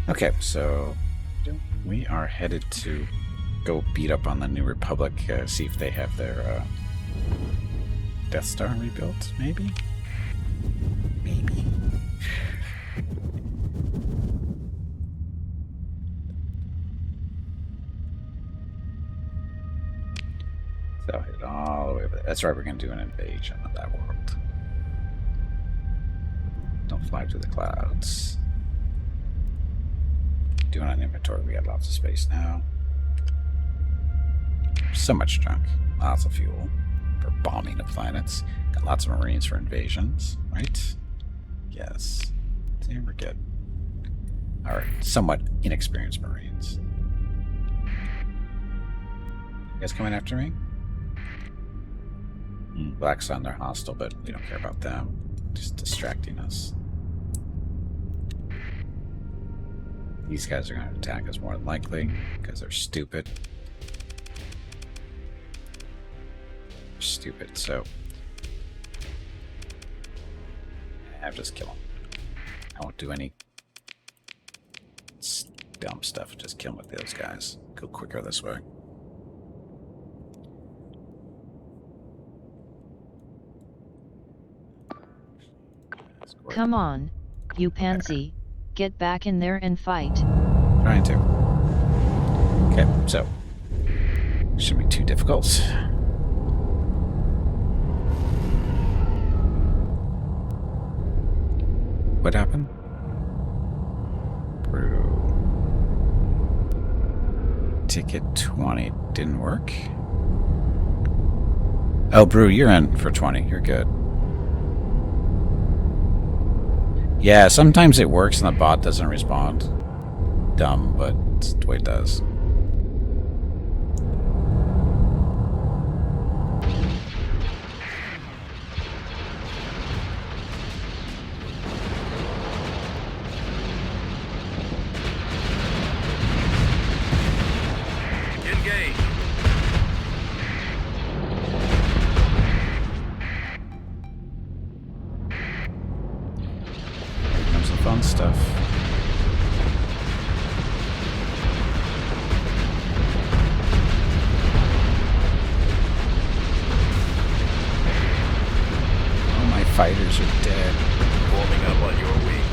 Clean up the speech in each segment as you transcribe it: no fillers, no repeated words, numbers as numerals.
Okay, so we are headed to go beat up on the New Republic, see if they have their Death Star rebuilt, maybe? Maybe. So hit all the way over there. That's right, we're going to do an invasion of that world. Don't fly through the clouds. Doing an inventory, we got lots of space now. So much junk. Lots of fuel for bombing of planets. Got lots of Marines for invasions, right? Yes. See, we're good. Alright, somewhat inexperienced Marines. You guys coming after me? Black Sun, they're hostile, but we don't care about them. Just distracting us. These guys are going to attack us more than likely because they're stupid. They're stupid, so I'll just kill them. I won't do any dumb stuff. Just kill them with those guys. Go quicker this way. Come on, you pansy. Get back in there and fight. Trying to. Okay, so shouldn't be too difficult. What happened? Brew. Ticket 20 didn't work. Oh, Brew, you're in for 20. You're good. Yeah, sometimes it works and the bot doesn't respond. Dumb, but it's the way it does. Engage. Fun stuff. All my fighters are dead. Forming up on your wing.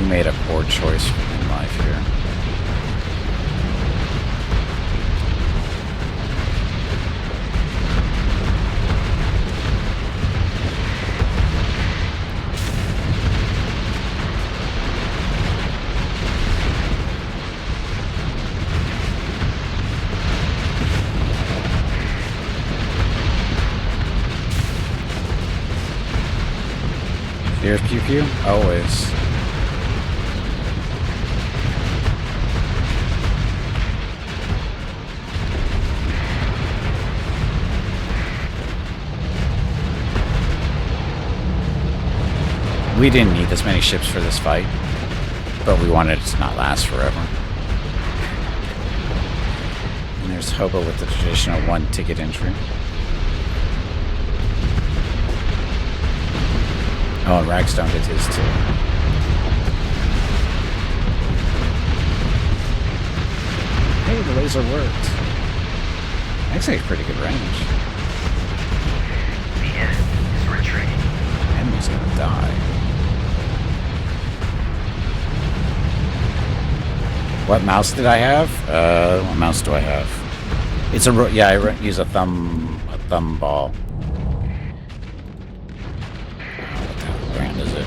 Made a poor choice in life here. Here's Pew Pew? Always. We didn't need this many ships for this fight, but we wanted it to not last forever. And there's Hobo with the traditional one-ticket entry. Oh, and Ragstone did his too. Hey, the laser worked. Actually, a pretty good range. The enemy is retreating. Enemy's gonna die. What mouse did I have? What mouse do I have? It's a yeah. I use a thumb ball. What brand is it?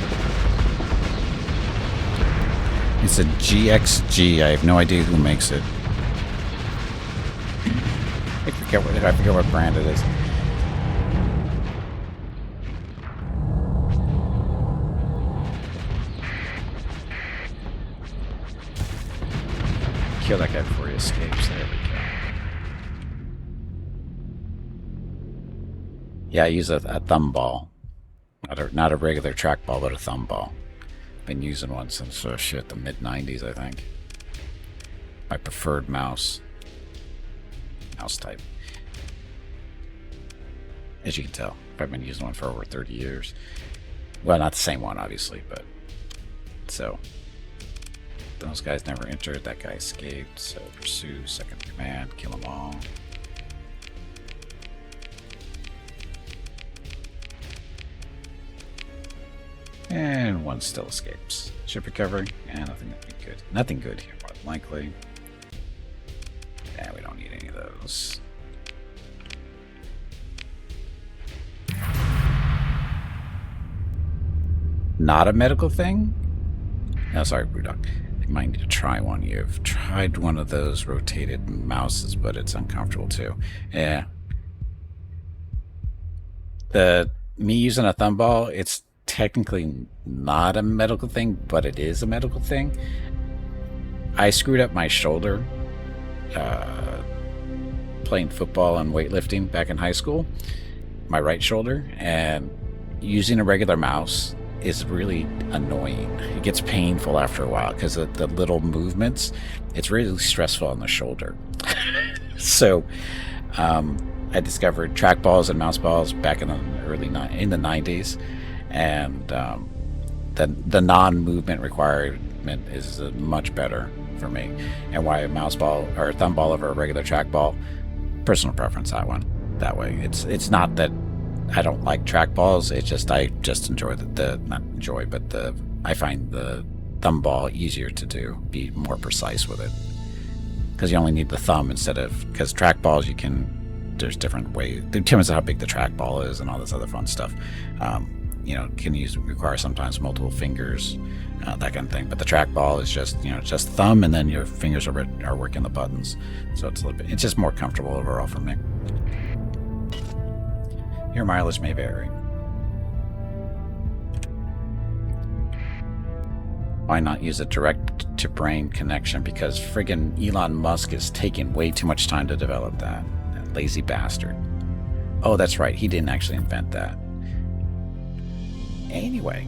It's a GXG. I have no idea who makes it. I forget what brand it is. Kill that guy before he escapes. There we go. Yeah, I use a thumb ball. Not a regular trackball, but a thumb ball. Been using one since the mid 90s, I think. My preferred mouse type. As you can tell, I've been using one for over 30 years. Well, not the same one, obviously, but so those guys never entered. That guy escaped. So pursue, second command, kill them all. And one still escapes. Ship recovery, and nothing good. Nothing good here, more than likely. Yeah, we don't need any of those. Not a medical thing? No, sorry, Brewdog. You might need to try one. You've tried one of those rotated mouses, but it's uncomfortable too. Yeah. Me using a thumb ball, it's technically not a medical thing, but it is a medical thing. I screwed up my shoulder playing football and weightlifting back in high school, my right shoulder, and using a regular mouse is really annoying. It gets painful after a while because of the little movements. It's really stressful on the shoulder. So I discovered trackballs and mouse balls back in the in the 90s, and the non-movement requirement is much better for me. And why a mouse ball or a thumb ball over a regular trackball? Personal preference, that way. It's not that I don't like trackballs. It's just I just enjoy I find the thumb ball easier to do, be more precise with it, because you only need the thumb because trackballs there's different ways. It determines how big the trackball is and all this other fun stuff. Require sometimes multiple fingers, that kind of thing. But the trackball is just thumb, and then your fingers are working the buttons. So it's just more comfortable overall for me. Your mileage may vary. Why not use a direct-to-brain connection? Because friggin' Elon Musk is taking way too much time to develop that. That lazy bastard. Oh, that's right. He didn't actually invent that. Anyway.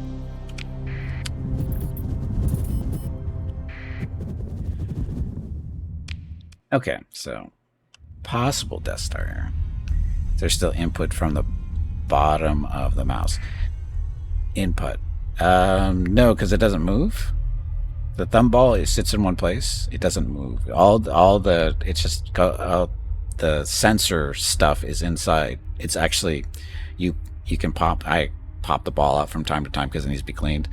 Okay, so possible Death Star here. There's still input from the bottom of the mouse. Input. No, because it doesn't move. The thumb ball, it sits in one place. It doesn't move. The sensor stuff is inside. It's actually, you can pop. I pop the ball out from time to time because it needs to be cleaned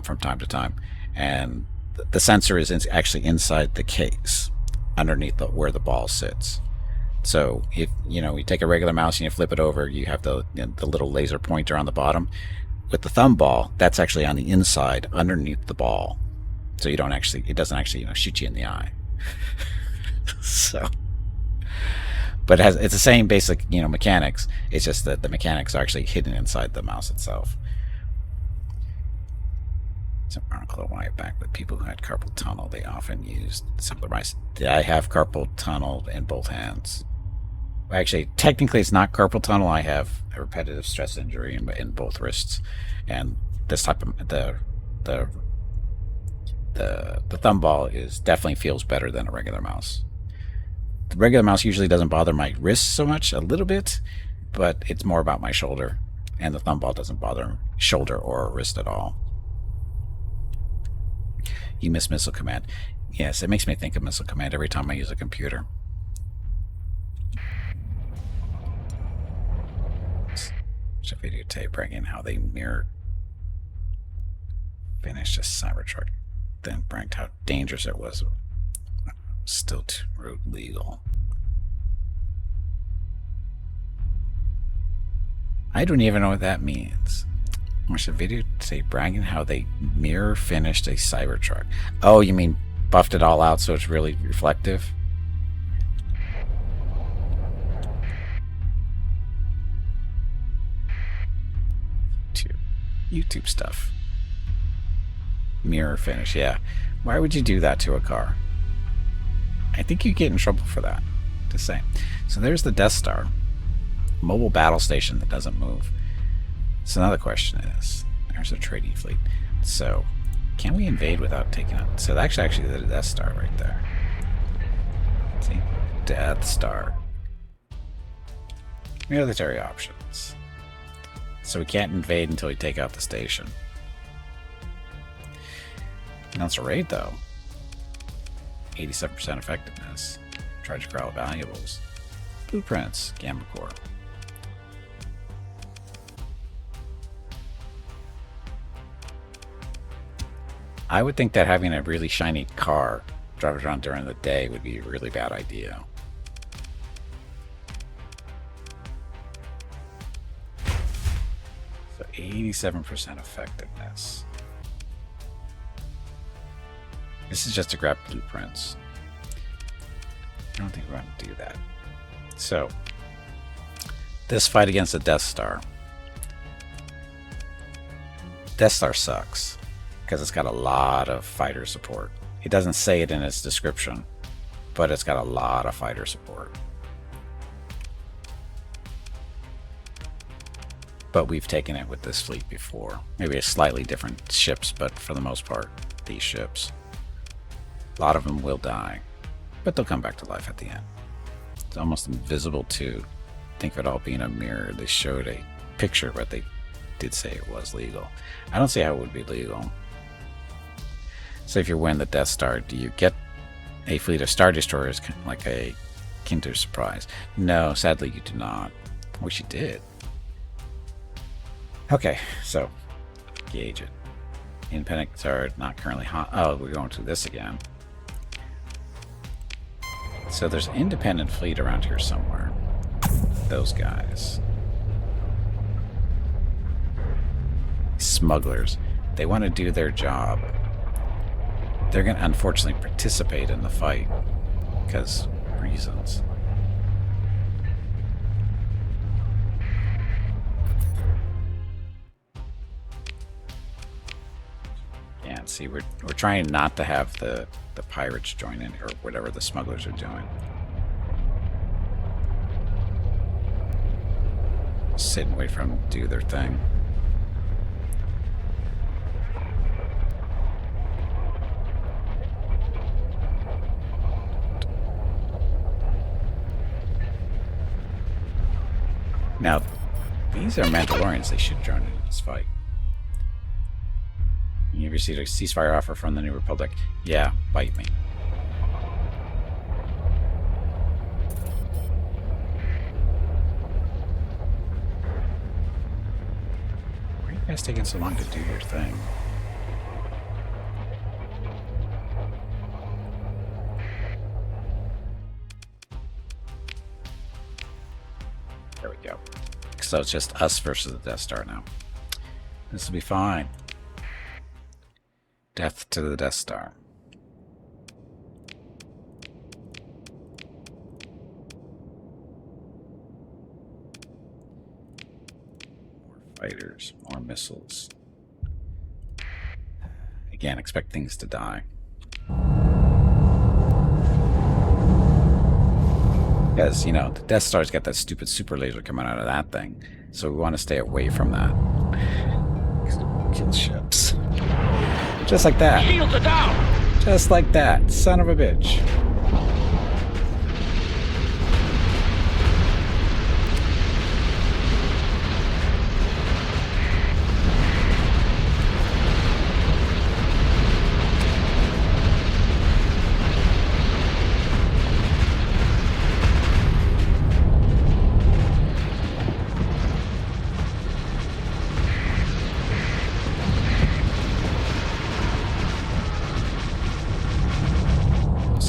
from time to time. And the sensor is actually inside the case, underneath where the ball sits. So if you take a regular mouse and you flip it over, you have the little laser pointer on the bottom. With the thumb ball, that's actually on the inside, underneath the ball. So it doesn't actually shoot you in the eye. So, but it's the same basic mechanics. It's just that the mechanics are actually hidden inside the mouse itself. Some article a while back with people who had carpal tunnel. They often used simpler mice. I have carpal tunnel in both hands. Actually, technically, it's not carpal tunnel. I have a repetitive stress injury in both wrists, and this type of the thumb ball definitely feels better than a regular mouse. The regular mouse usually doesn't bother my wrists so much, a little bit, but it's more about my shoulder, and the thumb ball doesn't bother shoulder or wrist at all. You miss Missile Command. Yes, it makes me think of Missile Command every time I use a computer. It's a videotape bringing how they finished a Cybertruck, then bragged how dangerous it was. Still too road legal. I don't even know what that means. Watch a videotape bragging how they mirror finished a Cybertruck. Oh, you mean buffed it all out so it's really reflective? YouTube stuff. Mirror finish, yeah. Why would you do that to a car? I think you get in trouble for that. Just saying. So there's the Death Star. Mobile battle station that doesn't move. So another question is, there's a trading fleet. So Can we invade without taking out? So that's actually the Death Star right there. See? Death Star. Military options. So we can't invade until we take out the station. Announce a raid though. 87% effectiveness. Try to corral valuables. Blueprints. Gamma Core. I would think that having a really shiny car drive around during the day would be a really bad idea. So 87% effectiveness. This is just to grab blueprints. I don't think we're going to do that. So, this fight against the Death Star. Death Star sucks because it's got a lot of fighter support. It doesn't say it in its description, but it's got a lot of fighter support. But we've taken it with this fleet before. Maybe a slightly different ships, but for the most part, these ships. A lot of them will die, but they'll come back to life at the end. It's almost invisible too. Think of it all being a mirror. They showed a picture, but they did say it was legal. I don't see how it would be legal. So if you win the Death Star, do you get a fleet of Star Destroyers like a Kinder Surprise? No, sadly you do not. I wish you did. Okay, so gauge it. Independents are not currently hot. Oh, we're going to this again. So there's an independent fleet around here somewhere. Those guys. Smugglers. They want to do their job. They're going to unfortunately participate in the fight. Because reasons. Yeah, see, we're trying not to have the pirates join in, or whatever the smugglers are doing. Sit and wait for them to do their thing. Now, these are Mandalorians. They should join in this fight. You received a ceasefire offer from the New Republic. Yeah, bite me. Why are you guys taking so long to do your thing? There we go. So it's just us versus the Death Star now. This will be fine. Death to the Death Star. More fighters, more missiles. Again, expect things to die. Because, you know, the Death Star's got that stupid super laser coming out of that thing. So we want to stay away from that. Kill ships. Just like that. Shields are down! Just like that. Son of a bitch.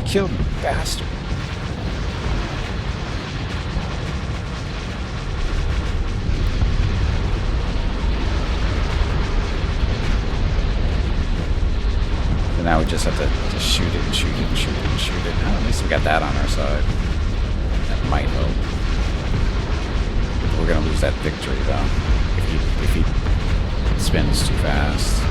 Kill me, bastard. So now we just have to shoot it and shoot it and shoot it and shoot it. Oh, at least we got that on our side. That might help. We're gonna lose that victory though. If he spins too fast.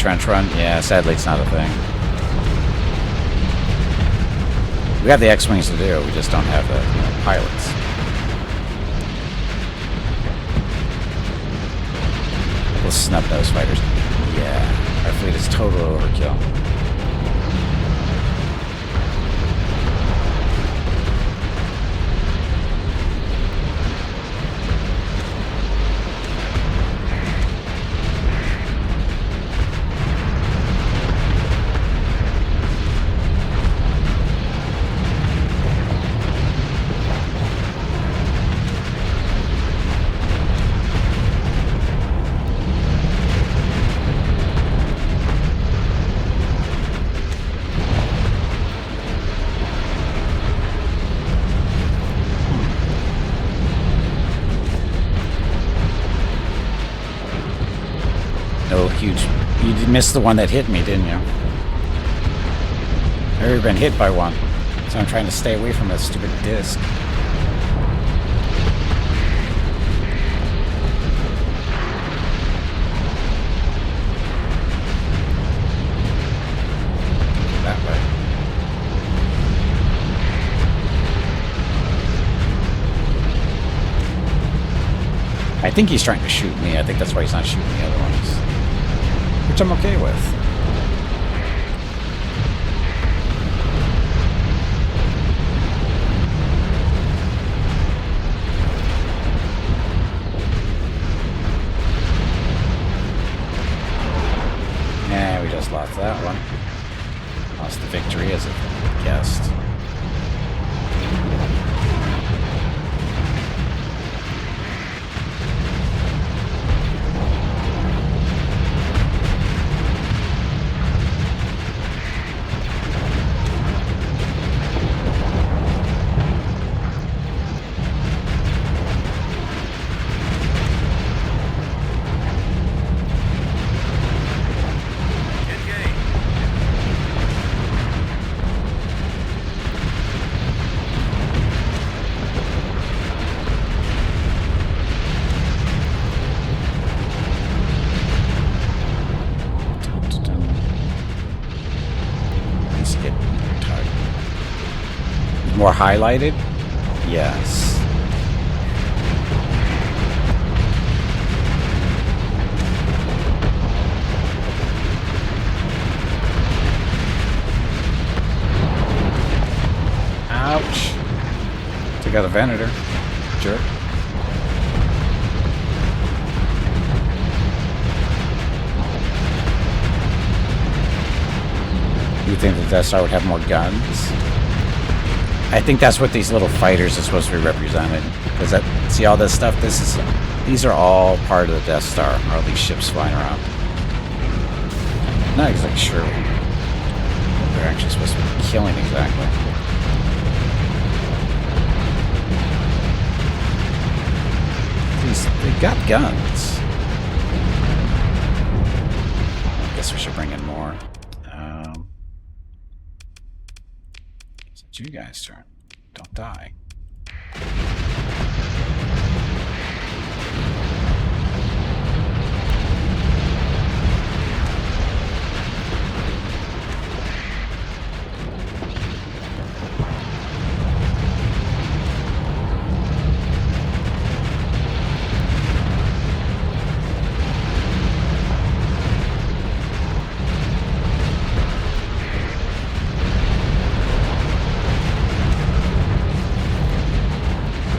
trench run? Yeah, sadly it's not a thing. We have the X-Wings to do, we just don't have the pilots. Those snub-nosed fighters. Yeah, our fleet is total overkill. Oh, huge. You missed the one that hit me, didn't you? I've already been hit by one. So I'm trying to stay away from that stupid disc. That way. I think he's trying to shoot me. I think that's why he's not shooting the other ones. Which I'm okay with. Yeah, we just lost that one. Lost the victory as a guest. More highlighted? Yes. Ouch. Took out the Venator. Jerk. You think the Death Star would have more guns? I think that's what these little fighters are supposed to be represented. Because that, see all this stuff? These are all part of the Death Star. All these ships flying around. Not exactly sure what they're actually supposed to be killing exactly. They've got guns. I guess we should bring in more. It's you guys' turn. Don't die.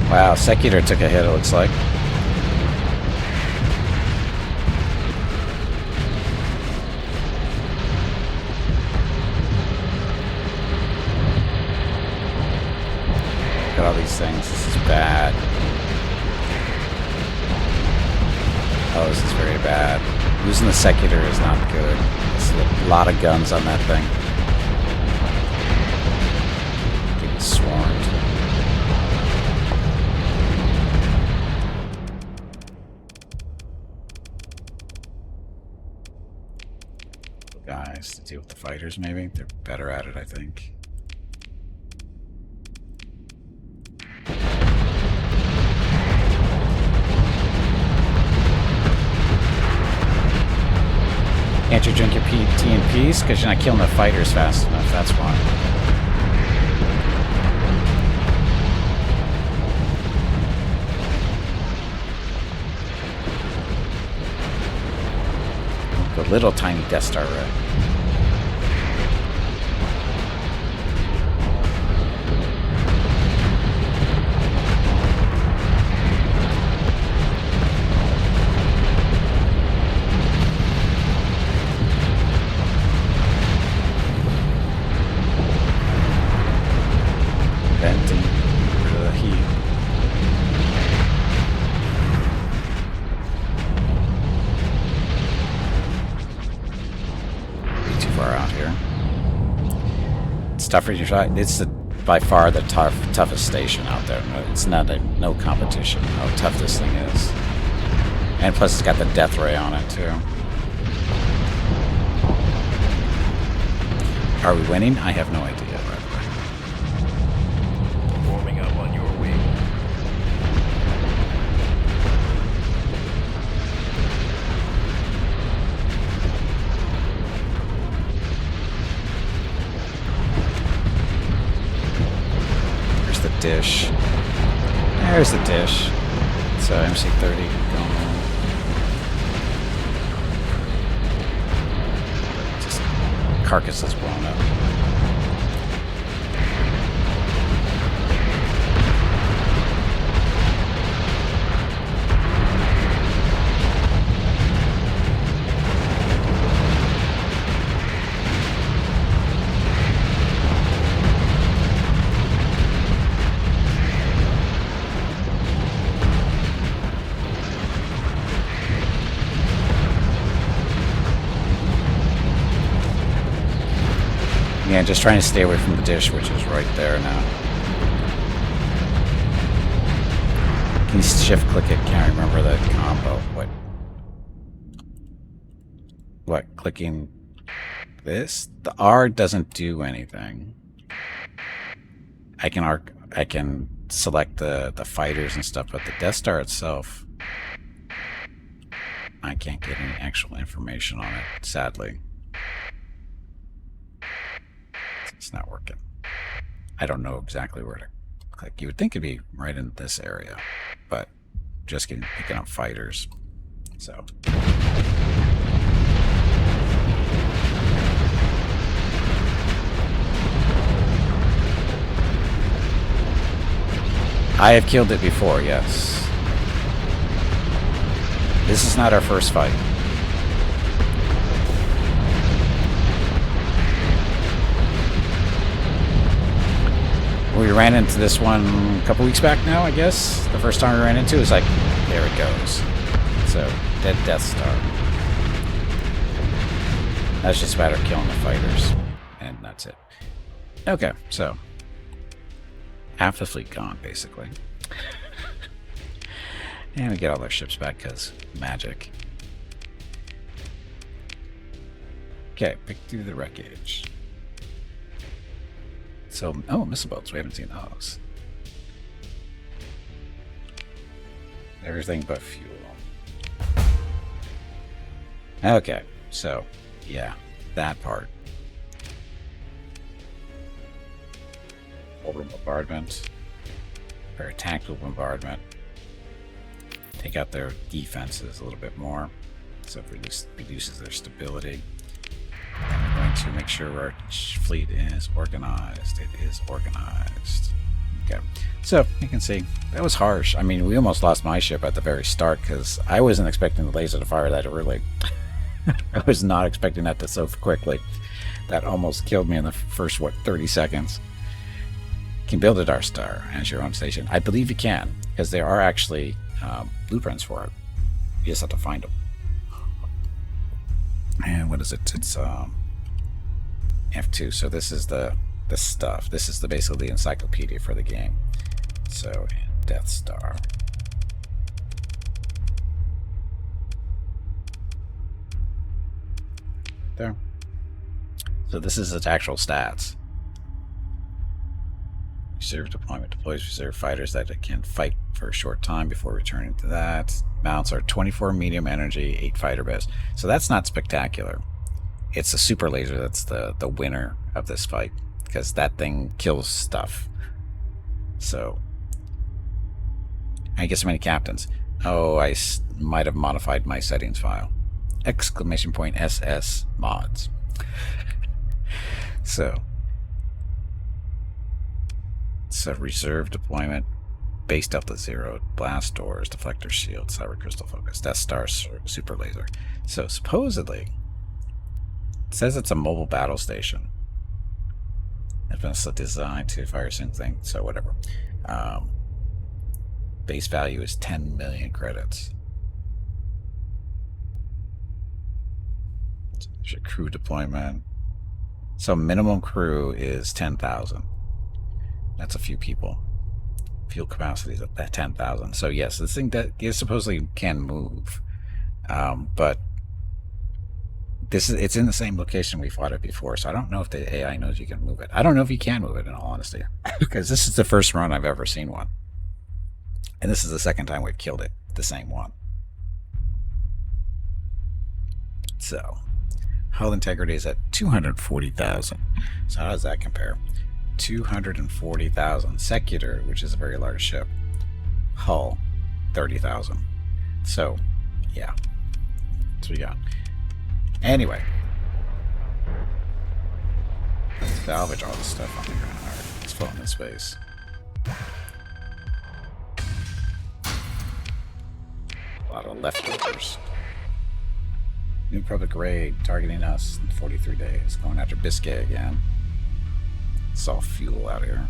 Wow, Secutor took a hit, it looks like. Look at all these things. This is bad. Oh, this is very bad. Losing the Secutor is not good. There's a lot of guns on that thing. Getting swarmed. Guys to deal with the fighters, maybe. They're better at it, I think. Can't you drink your tea in peace? Because you're not killing the fighters fast enough, that's why. The little tiny Death Star red. Venting the heat. Too far out here. It's tougher to try. It's by far the toughest station out there. It's not no competition how tough this thing is. And plus it's got the death ray on it too. Are we winning? I have no idea. Warming up on your wing. There's the dish. There's the dish. It's MC-30 going on. Just carcasses blown up. Yeah, just trying to stay away from the dish, which is right there now. Can you shift click it? Can't remember the combo. What? Clicking this? The R doesn't do anything. I can select the fighters and stuff, but the Death Star itself, I can't get any actual information on it, sadly. It's not working. I don't know exactly where to click. You would think it'd be right in this area, but just picking up fighters. So I have killed it before, yes. This is not our first fight. We ran into this one a couple weeks back now, I guess. The first time we ran into it was like, there it goes. So, dead Death Star. That's just a matter of killing the fighters. And that's it. Okay, so. Half the fleet gone, basically. And we get all our ships back because magic. Okay, pick through the wreckage. So, oh, missile boats. We haven't seen those. Everything but fuel. Okay, so, yeah, that part. Orbital bombardment. Or tactical bombardment. Take out their defenses a little bit more. So it reduces their stability. And we're going to make sure our fleet is organized. It is organized. Okay. So you can see that was harsh. I mean, we almost lost my ship at the very start because I wasn't expecting the laser to fire that early. I was not expecting that to so quickly. That almost killed me in the first, 30 seconds. Can build a Dark Star as your own station. I believe you can, because there are actually blueprints for it. You just have to find them. And what is it? It's F2. So this is the stuff. This is basically the encyclopedia for the game. So Death Star. There. So this is its actual stats. Reserve deployment deploys reserve fighters that can fight for a short time before returning to that. Mounts are 24 medium energy, 8 fighter base. So that's not spectacular. it's the super laser that's the winner of this fight, because that thing kills stuff. So I guess many captains. Oh, I might have modified my settings file. ! SS mods. So it's a reserve deployment, base delta 0, blast doors, deflector shield, cyber crystal focus. That's Star super laser. So supposedly, it says it's a mobile battle station. It's been designed to fire something, so whatever. Base value is 10 million credits. There's your crew deployment. So minimum crew is 10,000. That's a few people. Fuel capacity is at 10,000. So yes, this thing that is supposedly can move, but it's in the same location we fought it before. So I don't know if the AI knows you can move it. I don't know if you can move it, in all honesty, because this is the first run I've ever seen one, and this is the second time we've killed it, the same one. So hull integrity is at 240,000. So how does that compare? 240,000. Secutor, which is a very large ship. Hull, 30,000. So, yeah. That's what we got. Anyway. Let's salvage all this stuff on the ground. Alright, let's float in space. A lot of leftovers. New public raid targeting us in 43 days. Going after Biscay again. It's all fuel out here.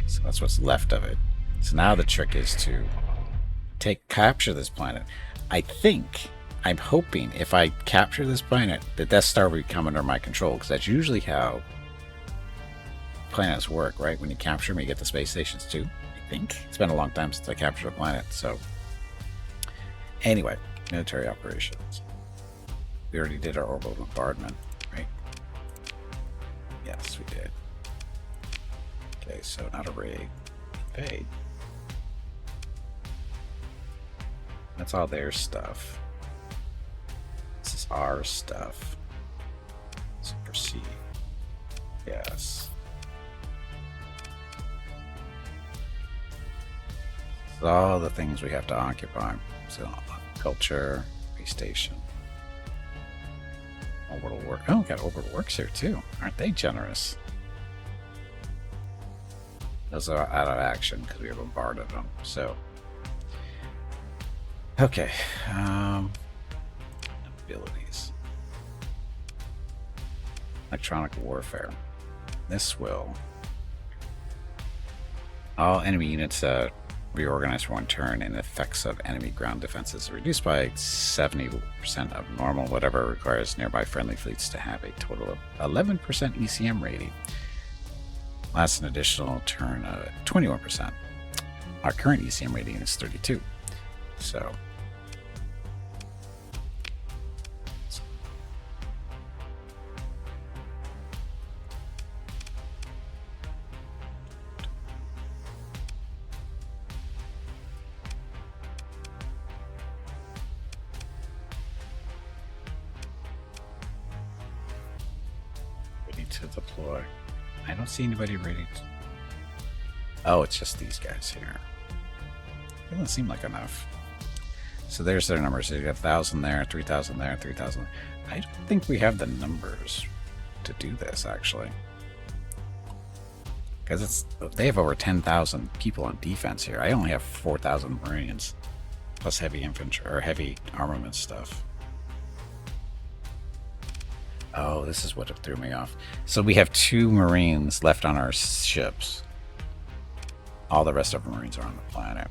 So that's what's left of it. So now the trick is to capture this planet. I'm hoping if I capture this planet, the Death Star will come under my control, because that's usually how planets work, right? When you capture them, you get the space stations too, I think. It's been a long time since I captured a planet, so... Anyway, military operations. We already did our orbital bombardment, right? Yes, we did. Okay, so not a raid. Paid. That's all their stuff. This is our stuff. So proceed. Yes. This is all the things we have to occupy. So, culture, base station. Orbital work. Oh, we got orbital works here too. Aren't they generous? Those are out of action because we have bombarded them. So, okay. Abilities. Electronic warfare. This will. All enemy units reorganize for one turn, and effects of enemy ground defenses are reduced by 70% of normal. Whatever requires nearby friendly fleets to have a total of 11% ECM rating. Lasts an additional turn of 21%. Our current ECM rating is 32. So ready to deploy. I don't see anybody ready to... Oh, it's just these guys here. Doesn't seem like enough. So there's their numbers. So you got 1,000 there, 3,000 there, 3,000. I don't think we have the numbers to do this, actually. Because they have over 10,000 people on defense here. I only have 4,000 Marines. Plus heavy infantry, or heavy armament stuff. Oh, this is what threw me off. So we have 2 Marines left on our ships. All the rest of the Marines are on the planet.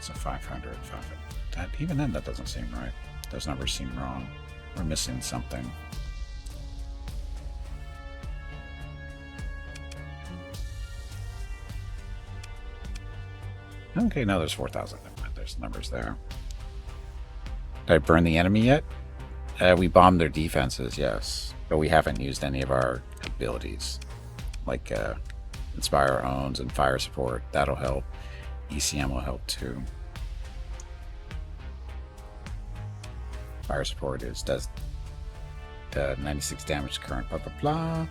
So 500, 500. Even then, that doesn't seem right. Those numbers seem wrong. We're missing something. Okay, no, there's 4,000. There's numbers there. Did I burn the enemy yet? We bombed their defenses, yes. But we haven't used any of our abilities. Like Inspire Our Owns and Fire Support. That'll help. ECM will help too. Fire support does 96 damage to current, blah blah blah.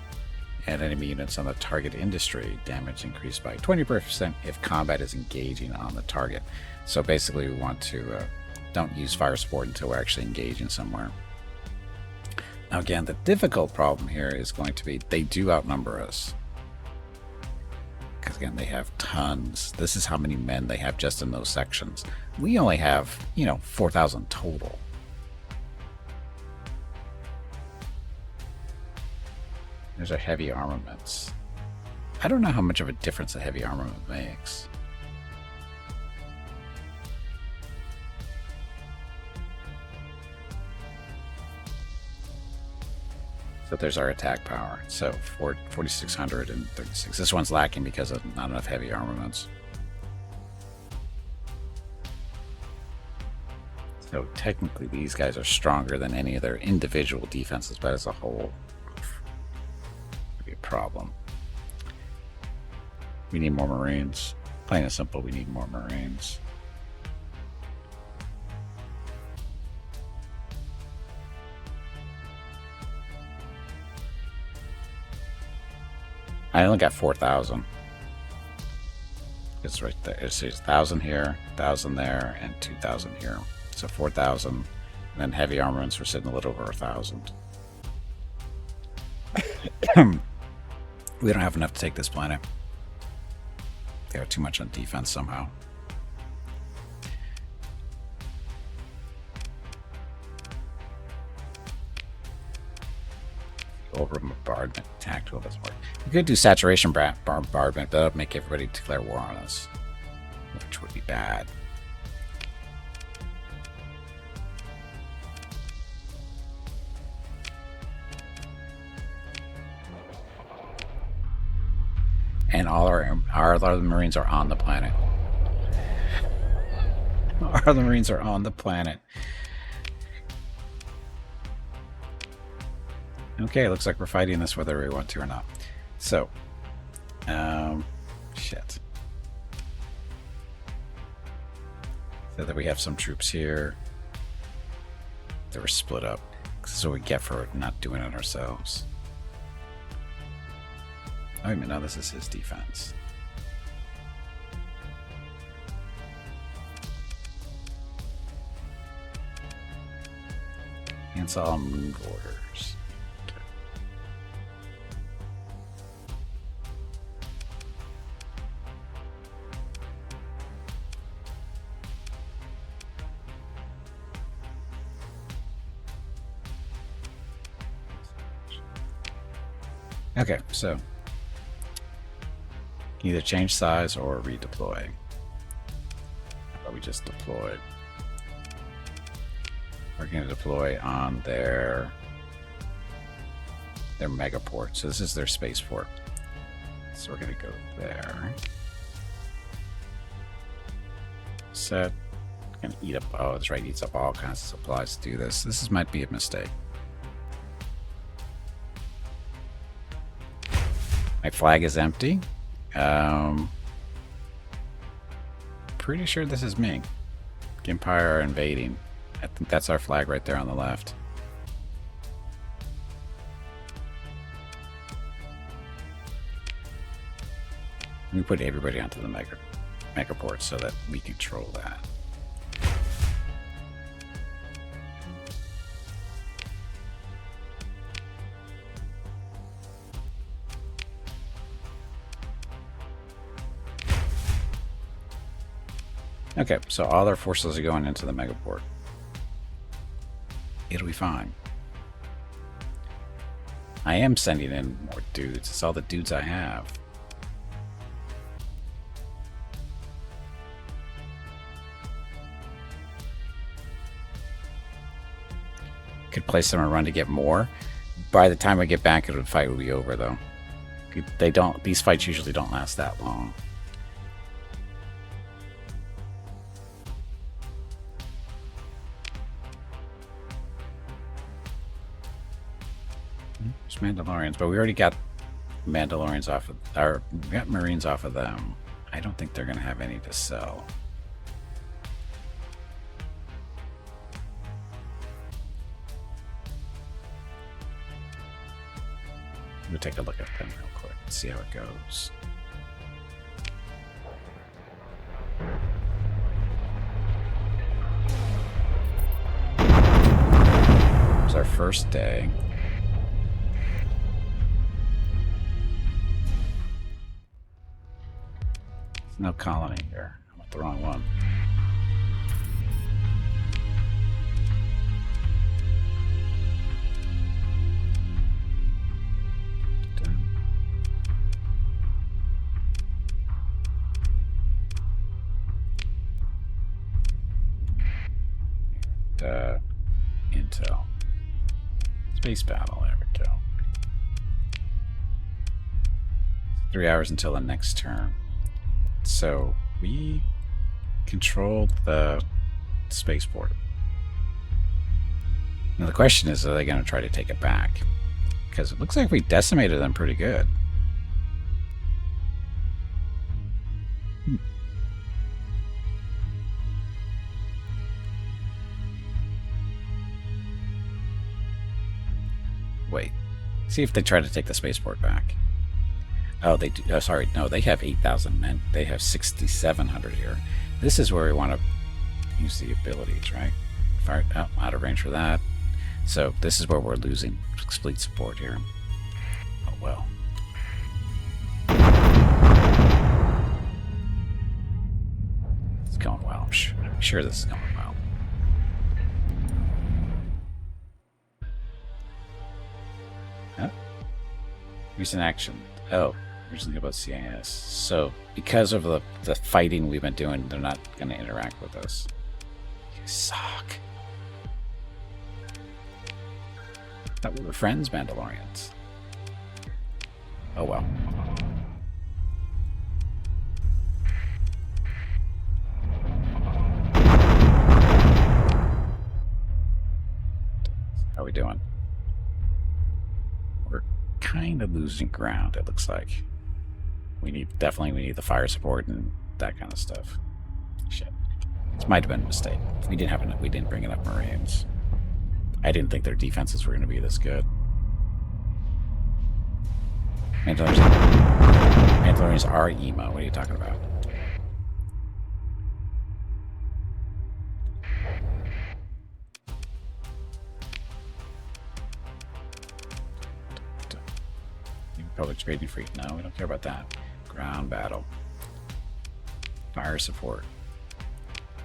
And enemy units on the target industry damage increased by 20% if combat is engaging on the target. So basically, we want to don't use fire support until we're actually engaging somewhere. Now again, the difficult problem here is going to be they do outnumber us. Because again, they have tons. This is how many men they have just in those sections. We only have, 4,000 total. There's our heavy armaments. I don't know how much of a difference a heavy armament makes. So there's our attack power. So 4,636. This one's lacking because of not enough heavy armaments. So technically these guys are stronger than any of their individual defenses, but as a whole, it'd be a problem. We need more Marines. Plain and simple, we need more Marines. I only got 4,000. It's right there. It says 1,000 here, 1,000 there, and 2,000 here. So 4,000. And then heavy armaments were sitting a little over 1,000. We don't have enough to take this planet. They have too much on defense somehow. Over bombardment tactical doesn't work. We could do saturation bombardment, but that would make everybody declare war on us, which would be bad. And all our other Marines are on the planet. Our other Marines are on the planet. Okay, looks like we're fighting this whether we want to or not. So, shit. So that we have some troops here. They were split up. This is what we get for not doing it ourselves. Oh, even now this is his defense. Cancel all move orders. Okay, so either change size or redeploy. How about we just deploy? We're going to deploy on their megaport. So this is their spaceport. So we're going to go there. Set. Going to eat up. Oh, that's right. Eats up all kinds of supplies to do this. This might be a mistake. My flag is empty. Pretty sure this is me. Gimpy are invading. I think that's our flag right there on the left. We put everybody onto the megaport so that we control that. Okay, so all their forces are going into the megaport. It'll be fine. I am sending in more dudes. It's all the dudes I have. Could place them and run to get more. By the time I get back, the fight will be over, though. These fights usually don't last that long. Mandalorians, but we already got Mandalorians off of, or we got Marines off of them. I don't think they're going to have any to sell. Let me take a look at them real quick and see how it goes. It's our first day. There's no colony here. I'm at the wrong one. Intel. Space battle, there we go. 3 hours until the next turn. So we controlled the spaceport. Now the question is, are they going to try to take it back? Because it looks like we decimated them pretty good. Wait. See if they try to take the spaceport back. Oh, they do. Oh, sorry. No, they have 8,000 men. They have 6,700 here. This is where we want to use the abilities, right? Fire, oh, out of range for that. So this is where we're losing fleet support here. Oh, well. It's going well. I'm sure this is going well. Huh? Recent action. Oh, recently about CIS. So, because of the fighting we've been doing, they're not going to interact with us. You suck. I thought we were friends, Mandalorians. Oh well. How are we doing? We're kind of losing ground, it looks like. We need the fire support and that kind of stuff. Shit. This might have been a mistake. We didn't bring enough Marines. I didn't think their defenses were going to be this good. Mandalorians are emo. What are you talking about? Public trading free. No, we don't care about that. Ground battle. Fire support.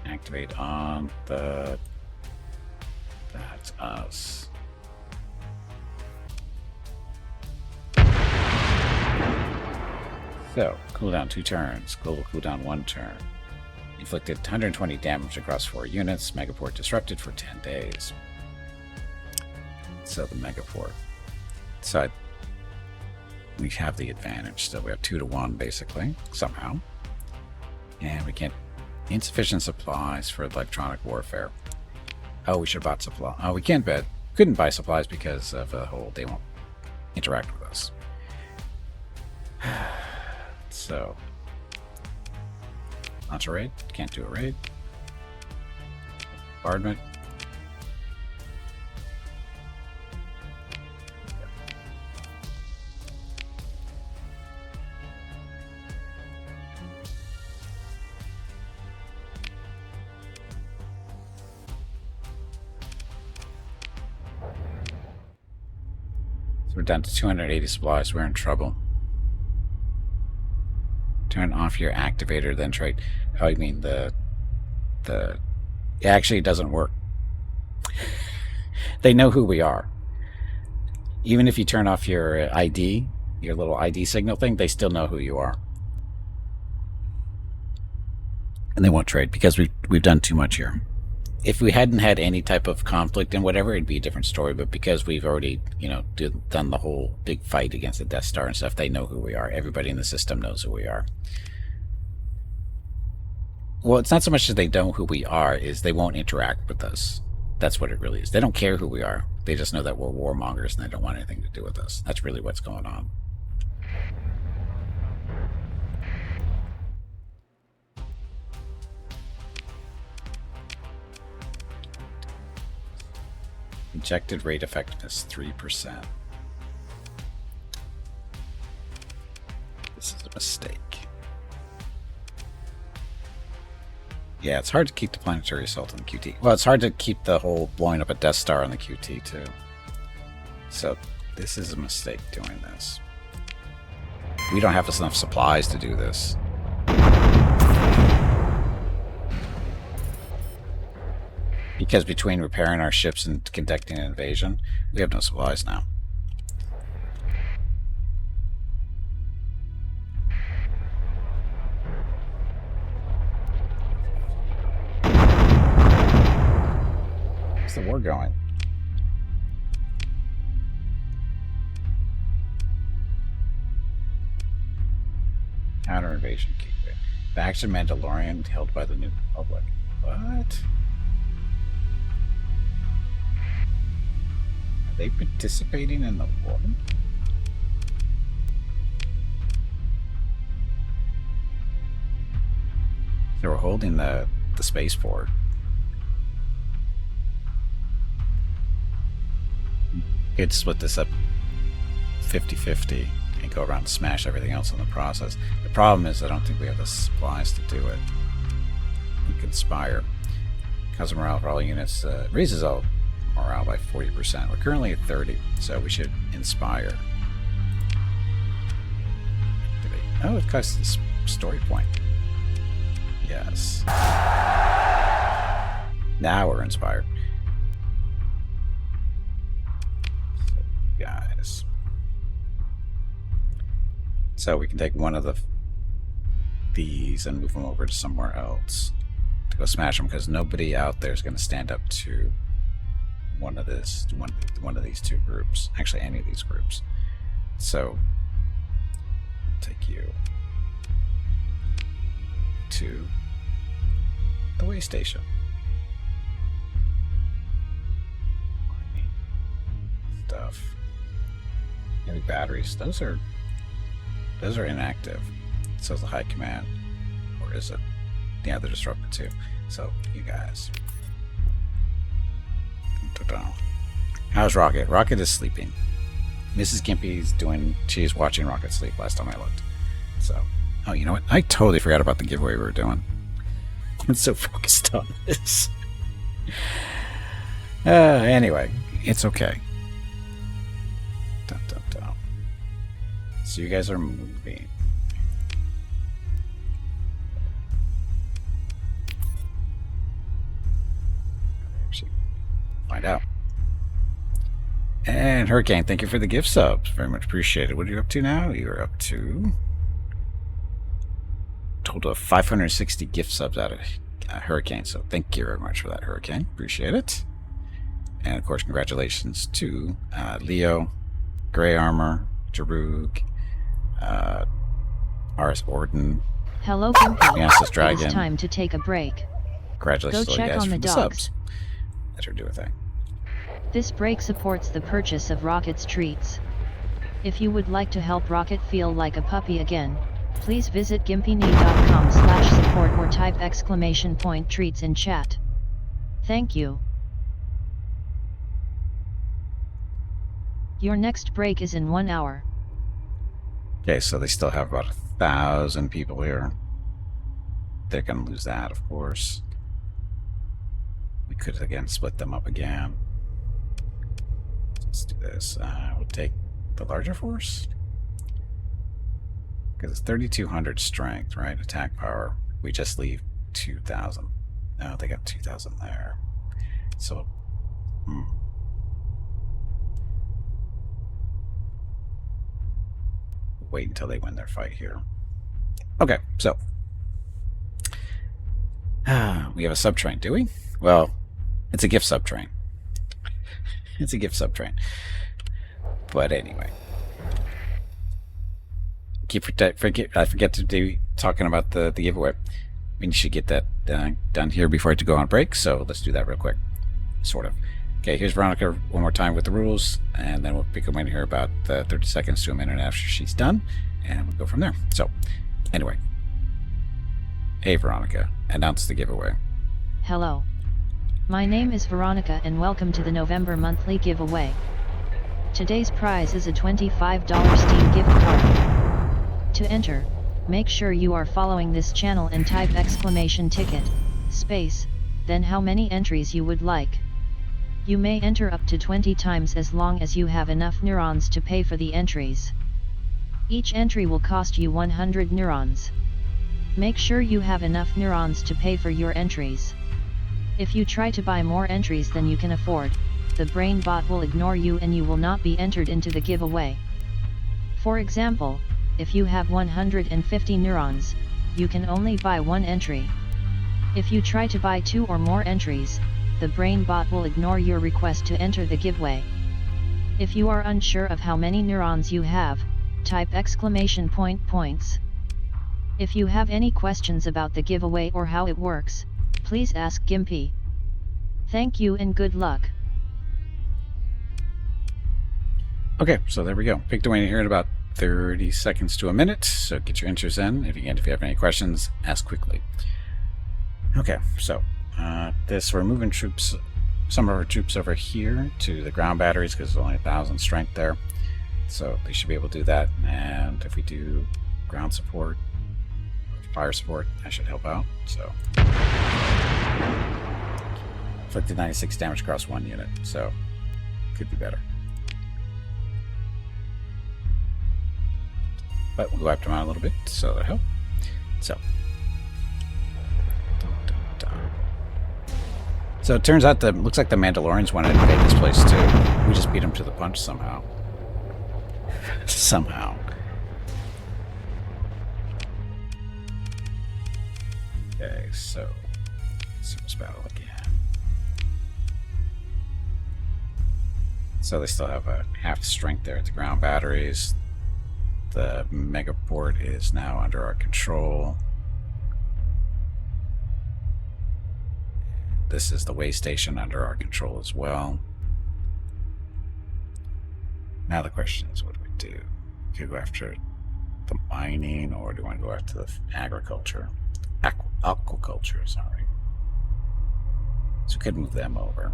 Activate on the... That's us. So, cooldown 2 turns. Global cooldown 1 turn. Inflicted 120 damage across 4 units. Megaport disrupted for 10 days. So the Megaport. So we have the advantage. So we have 2 to 1 basically, somehow. And we get insufficient supplies for electronic warfare. Oh, we should have bought supply. Oh, we couldn't buy supplies because of the whole they won't interact with us. So, launch a raid. Can't do a raid. Bombardment. We're down to 280 supplies. We're in trouble. Turn off your activator, then trade. Oh, you mean it actually doesn't work. They know who we are. Even if you turn off your ID, your little ID signal thing, they still know who you are. And they won't trade because we've done too much here. If we hadn't had any type of conflict and whatever, it'd be a different story. But because we've already, done the whole big fight against the Death Star and stuff, they know who we are. Everybody in the system knows who we are. Well, it's not so much that they know who we are, is they won't interact with us. That's what it really is. They don't care who we are. They just know that we're warmongers and they don't want anything to do with us. That's really what's going on. Injected rate effectiveness 3%. mistake. Yeah, it's hard to keep the planetary assault on the QT. Well, it's hard to keep the whole blowing up a Death Star on the QT, too. So, this is a mistake doing this. We don't have enough supplies to do this. Because between repairing our ships and conducting an invasion, we have no supplies now. How's the war going? Counter invasion gateway. Faction Mandalorian held by the New Republic. What? Are they participating in the war? They were holding the spaceport. Could split this up 50-50 and go around and smash everything else in the process. The problem is I don't think we have the supplies to do it. We can inspire. Cause morale for all units raises all morale by 40%. We're currently at 30, so we should inspire. Oh, it costs this story point. Yes. Now we're inspired. So, guys. So we can take one of these and move them over to somewhere else to go smash them, because nobody out there is going to stand up to one of these two groups. Actually, any of these groups. So I'll take you to the way station. Stuff. Any batteries? Those are inactive. So is the high command. Or is it? Yeah, they're disrupted too. So, you guys. How's Rocket? Rocket is sleeping. Mrs. Gimpy's she's watching Rocket sleep last time I looked. So, oh, you know what? I totally forgot about the giveaway we were doing. I'm so focused on this. Anyway, it's okay. Dun, dun, dun. So you guys are moving. Actually, find out. And Hurricane, thank you for the gift subs. Very much appreciated. What are you up to now? You're up to total of 560 gift subs out of Hurricane. So thank you very much for that, Hurricane. Appreciate it. And of course, congratulations to Leo, Grey Armor, Jarug, R.S. Orden. Hello, Gimpy. Yes, Dragon. It's time to take a break. Congratulations Go to all you check guys on for the the dogs. subs. Let her do a thing. This break supports the purchase of Rocket's treats. If you would like to help Rocket feel like a puppy again, please visit gimpyknee.com/support or type !treats in chat. Thank you. Your next break is in 1 hour. Okay, so they still have about 1,000 people here. They're going to lose that, of course. We could, again, split them up again. Let's do this. We'll take the larger force. Because it's 3,200 strength, right? Attack power. We just leave 2,000. No, they got 2,000 there. So, wait until they win their fight here. Okay, so we have a subtrain, do we? Well, it's a gift subtrain. It's a gift subtrain. But anyway, I forget to do talking about the giveaway. I mean, you should get that done here before I have to go on break. So let's do that real quick, sort of. Okay, here's Veronica one more time with the rules, and then we'll pick them in here about 30 seconds to a minute after she's done, and we'll go from there. So, anyway. Hey, Veronica, announce the giveaway. Hello. My name is Veronica and welcome to the November monthly giveaway. Today's prize is a $25 Steam gift card. To enter, Make sure you are following this channel and type exclamation ticket, space, then how many entries you would like. You may enter up to 20 times as long as you have enough neurons to pay for the entries. Each entry will cost you 100 neurons. Make sure you have enough neurons to pay for your entries. If you try to buy more entries than you can afford, the brain bot will ignore you and you will not be entered into the giveaway. For example, if you have 150 neurons, you can only buy one entry. If you try to buy 2 or more entries, the brain bot will ignore your request to enter the giveaway. If you are unsure of how many neurons you have, type exclamation point points. If you have any questions about the giveaway or how it works, please ask Gimpy. Thank you and good luck. Okay, so there we go. Picked a winner here in about 30 seconds to a minute, so get your entries in. If you have any questions, ask quickly. Okay, so we're moving troops, some of our troops over here to the ground batteries because there's only 1,000 strength there, so they should be able to do that. And if we do ground support, fire support, that should help out. So inflicted 96 damage across one unit, so could be better. But we wiped them out a little bit, so that'll help. So it turns out that looks like the Mandalorians want to invade this place too. We just beat them to the punch somehow. Somehow. Okay, so service battle again. So they still have a half strength there at the ground batteries. The megaport is now under our control. This is the way station under our control as well. Now the question is, what do we do? Do we go after the mining, or do we want to go after the agriculture? Aquaculture, sorry. So we could move them over.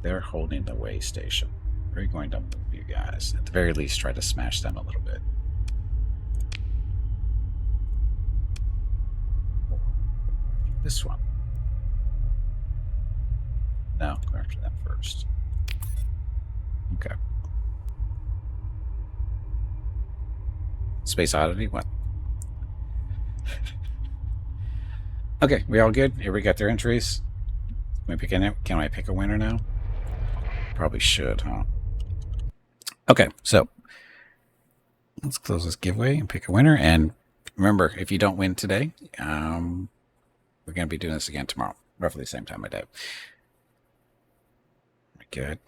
They're holding the way station. We're going to move you guys. At the very least, try to smash them a little bit. This one. No, go after them first. Okay. Space Oddity, what? Okay, we all good? Everybody got their entries? Can I pick a winner now? Probably should, huh? Okay, so let's close this giveaway and pick a winner. And remember, if you don't win today, we're going to be doing this again tomorrow, roughly the same time of day. Good.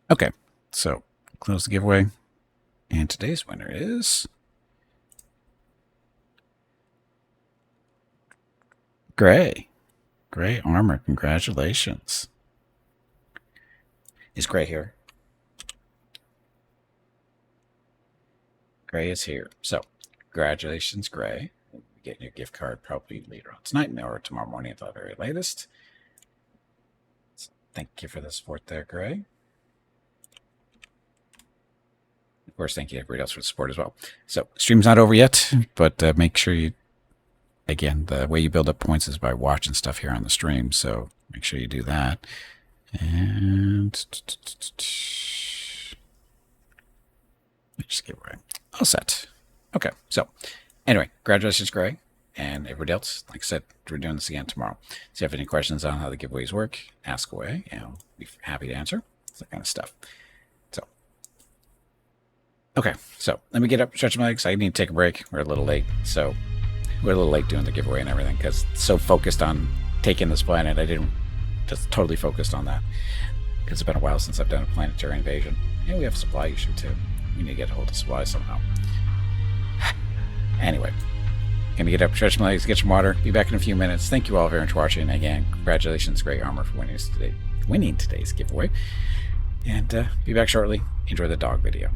Okay, so close the giveaway. And today's winner is Gray. Gray armor. Congratulations. Is Gray here? Gray is here. So, congratulations, Gray. You'll be getting your gift card probably later on tonight or tomorrow morning at the very latest. So, thank you for the support there, Gray. Of course, thank you to everybody else for the support as well. So, stream's not over yet, but make sure you, again, the way you build up points is by watching stuff here on the stream, so make sure you do that. And just get right. All set. Okay, so anyway, congratulations, Gray, and everybody else. Like I said, we're doing this again tomorrow. So if you have any questions on how the giveaways work, ask away, and I'll be happy to answer. It's that kind of stuff. So, okay, so let me get up, stretch my legs. I need to take a break. We're a little late, so we're a little late doing the giveaway and everything because so focused on taking this planet, I didn't just totally focused on that. It's been a while since I've done a planetary invasion. And we have a supply issue too. We need to get a hold of supplies somehow. Anyway, gonna get up, stretch my legs, get some water. Be back in a few minutes. Thank you all very much for watching. Again, congratulations, Great Armor, for winning today's giveaway. And be back shortly. Enjoy the dog video.